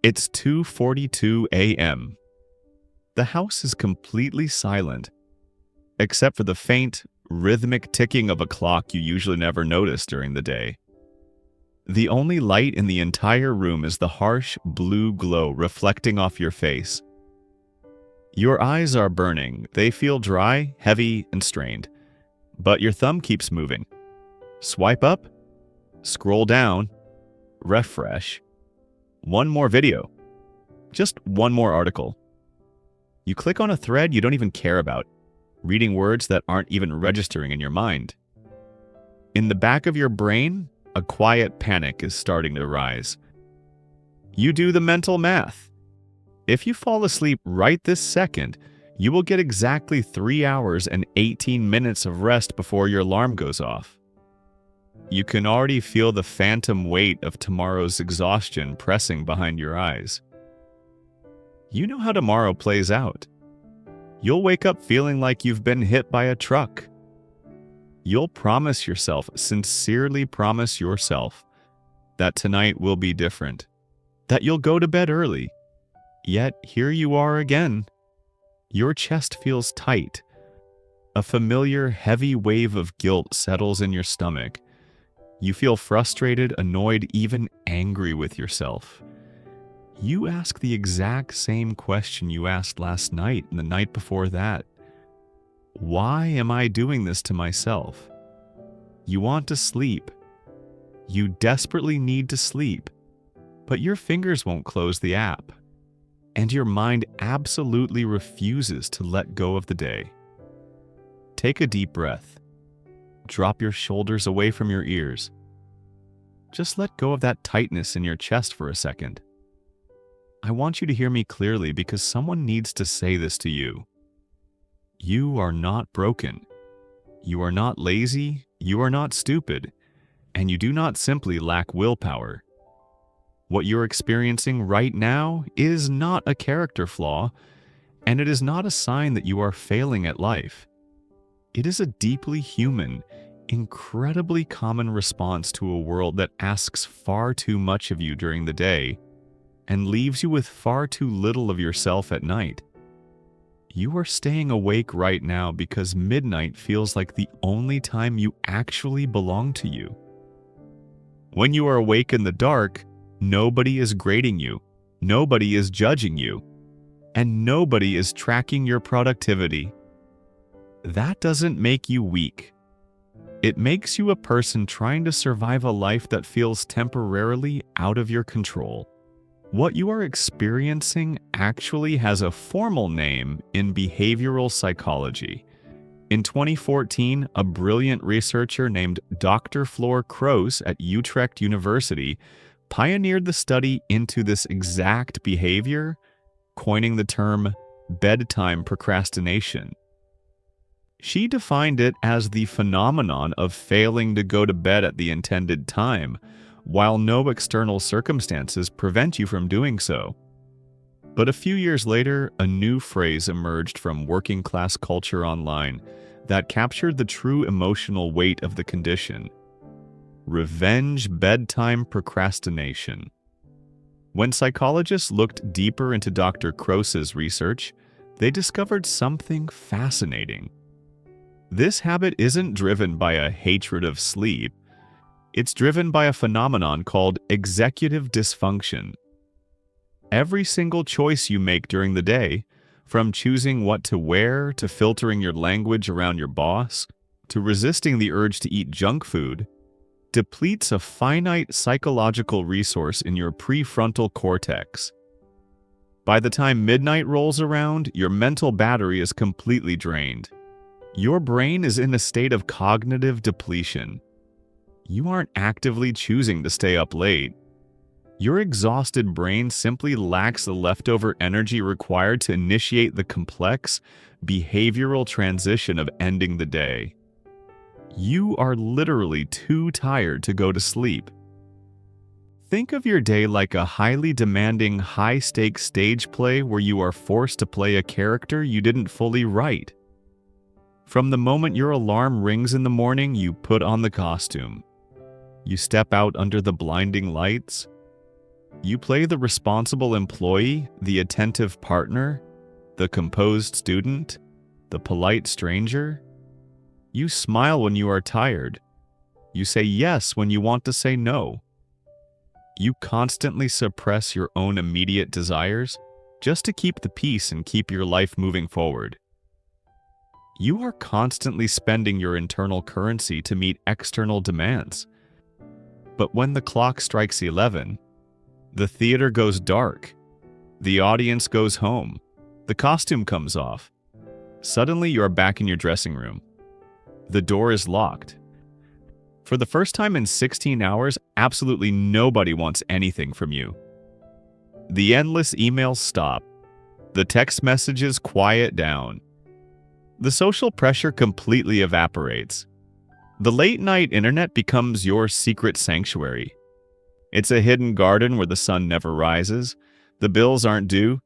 It's 2:42 a.m. The house is completely silent, except for the faint, rhythmic ticking of a clock you usually never notice during the day. The only light in the entire room is the harsh blue glow reflecting off your face. Your eyes are burning. They feel dry, heavy, and strained. But your thumb keeps moving. Swipe up, scroll down, refresh. One more video. Just one more article. You click on a thread you don't even care about, reading words that aren't even registering in your mind. In the back of your brain, a quiet panic is starting to rise. You do the mental math. If you fall asleep right this second, you will get exactly 3 hours and 18 minutes of rest before your alarm goes off. You can already feel the phantom weight of tomorrow's exhaustion pressing behind your eyes. You know how tomorrow plays out. You'll wake up feeling like you've been hit by a truck. You'll promise yourself, sincerely promise yourself, that tonight will be different, that you'll go to bed early. Yet here you are again. Your chest feels tight. A familiar, heavy wave of guilt settles in your stomach. You feel frustrated, annoyed, even angry with yourself. You ask the exact same question you asked last night and the night before that. Why am I doing this to myself? You want to sleep. You desperately need to sleep, but your fingers won't close the app, and your mind absolutely refuses to let go of the day. Take a deep breath. Drop your shoulders away from your ears. Just let go of that tightness in your chest for a second. I want you to hear me clearly because someone needs to say this to you. You are not broken. You are not lazy. You are not stupid. And you do not simply lack willpower. What you're experiencing right now is not a character flaw, and it is not a sign that you are failing at life. It is a deeply human, incredibly common response to a world that asks far too much of you during the day and leaves you with far too little of yourself at night. You are staying awake right now because midnight feels like the only time you actually belong to you. When you are awake in the dark, nobody is grading you, nobody is judging you, and nobody is tracking your productivity. That doesn't make you weak. It makes you a person trying to survive a life that feels temporarily out of your control. What you are experiencing actually has a formal name in behavioral psychology. In 2014, a brilliant researcher named Dr. Floor Kroos at Utrecht University pioneered the study into this exact behavior, coining the term bedtime procrastination. She defined it as the phenomenon of failing to go to bed at the intended time, while no external circumstances prevent you from doing so. But a few years later, a new phrase emerged from working-class culture online that captured the true emotional weight of the condition: revenge bedtime procrastination. When psychologists looked deeper into Dr. Kroos's research, they discovered something fascinating. This habit isn't driven by a hatred of sleep. It's driven by a phenomenon called executive dysfunction. Every single choice you make during the day, from choosing what to wear to filtering your language around your boss, to resisting the urge to eat junk food, depletes a finite psychological resource in your prefrontal cortex. By the time midnight rolls around, your mental battery is completely drained. Your brain is in a state of cognitive depletion. You aren't actively choosing to stay up late. Your exhausted brain simply lacks the leftover energy required to initiate the complex, behavioral transition of ending the day. You are literally too tired to go to sleep. Think of your day like a highly demanding, high-stakes stage play where you are forced to play a character you didn't fully write. From the moment your alarm rings in the morning, you put on the costume. You step out under the blinding lights. You play the responsible employee, the attentive partner, the composed student, the polite stranger. You smile when you are tired. You say yes when you want to say no. You constantly suppress your own immediate desires just to keep the peace and keep your life moving forward. You are constantly spending your internal currency to meet external demands. But when the clock strikes 11, the theater goes dark, the audience goes home, the costume comes off. Suddenly you are back in your dressing room. The door is locked. For the first time in 16 hours, absolutely nobody wants anything from you. The endless emails stop. The text messages quiet down. The social pressure completely evaporates. The late-night internet becomes your secret sanctuary. It's a hidden garden where the sun never rises, the bills aren't due,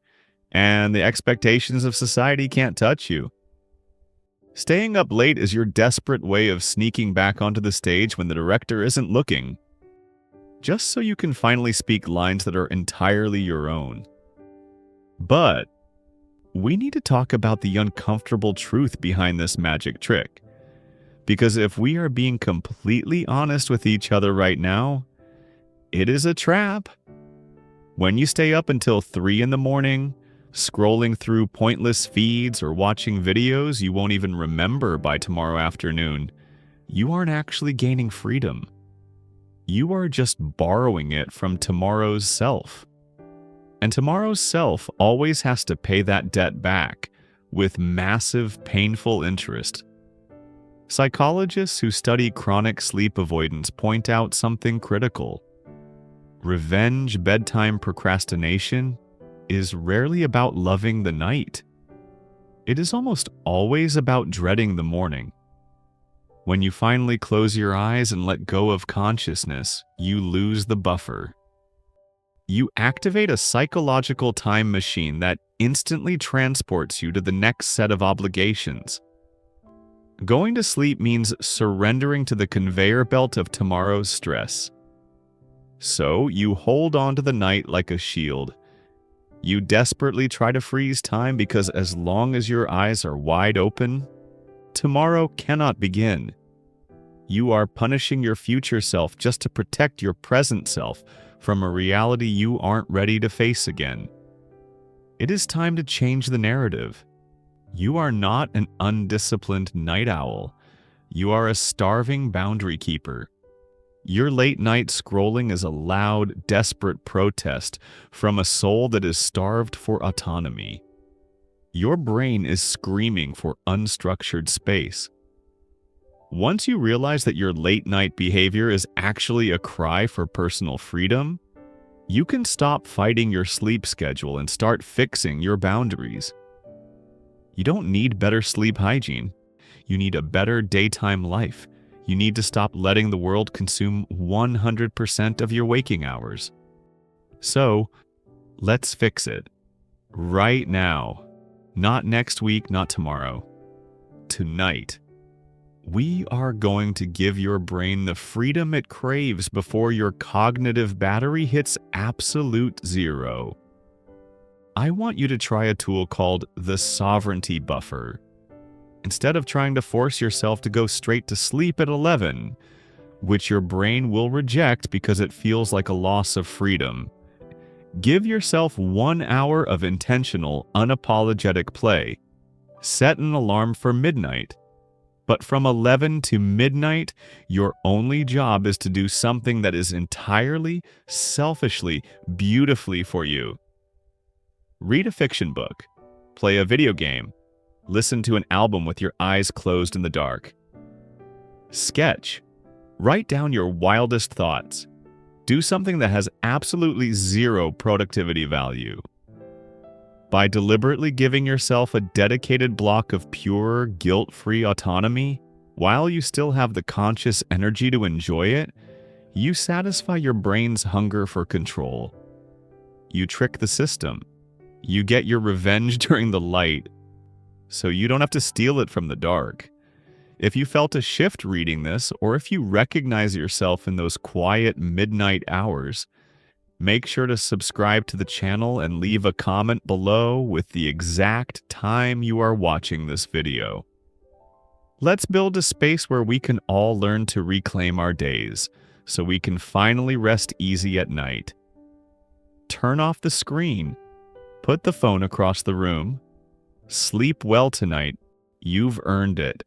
and the expectations of society can't touch you. Staying up late is your desperate way of sneaking back onto the stage when the director isn't looking, just so you can finally speak lines that are entirely your own. But we need to talk about the uncomfortable truth behind this magic trick, because if we are being completely honest with each other right now, it is a trap. When you stay up until 3 in the morning, scrolling through pointless feeds or watching videos you won't even remember by tomorrow afternoon, you aren't actually gaining freedom. You are just borrowing it from tomorrow's self. And tomorrow's self always has to pay that debt back with massive, painful interest. Psychologists who study chronic sleep avoidance point out something critical. Revenge bedtime procrastination is rarely about loving the night. It is almost always about dreading the morning. When you finally close your eyes and let go of consciousness, you lose the buffer. You activate a psychological time machine that instantly transports you to the next set of obligations. Going to sleep means surrendering to the conveyor belt of tomorrow's stress. So you hold on to the night like a shield. You desperately try to freeze time because as long as your eyes are wide open, tomorrow cannot begin. You are punishing your future self just to protect your present self from a reality you aren't ready to face again. It is time to change the narrative. You are not an undisciplined night owl. You are a starving boundary keeper. Your late-night scrolling is a loud, desperate protest from a soul that is starved for autonomy. Your brain is screaming for unstructured space. Once you realize that your late-night behavior is actually a cry for personal freedom, you can stop fighting your sleep schedule and start fixing your boundaries. You don't need better sleep hygiene. You need a better daytime life. You need to stop letting the world consume 100% of your waking hours. So, let's fix it. Right now. Not next week, not tomorrow. Tonight. We are going to give your brain the freedom it craves before your cognitive battery hits absolute zero. I want you to try a tool called the sovereignty buffer. Instead of trying to force yourself to go straight to sleep at 11, which your brain will reject because it feels like a loss of freedom, give yourself 1 hour of intentional, unapologetic play. Set an alarm for midnight. But from 11 to midnight, your only job is to do something that is entirely, selfishly, beautifully for you. Read a fiction book. Play a video game. Listen to an album with your eyes closed in the dark. Sketch. Write down your wildest thoughts. Do something that has absolutely zero productivity value. By deliberately giving yourself a dedicated block of pure, guilt-free autonomy, while you still have the conscious energy to enjoy it, you satisfy your brain's hunger for control. You trick the system. You get your revenge during the light, so you don't have to steal it from the dark. If you felt a shift reading this, or if you recognize yourself in those quiet midnight hours, Make sure to subscribe to the channel and leave a comment below with the exact time you are watching this video. Let's build a space where we can all learn to reclaim our days, so we can finally rest easy at night. Turn off the screen. Put the phone across the room. Sleep well tonight. You've earned it.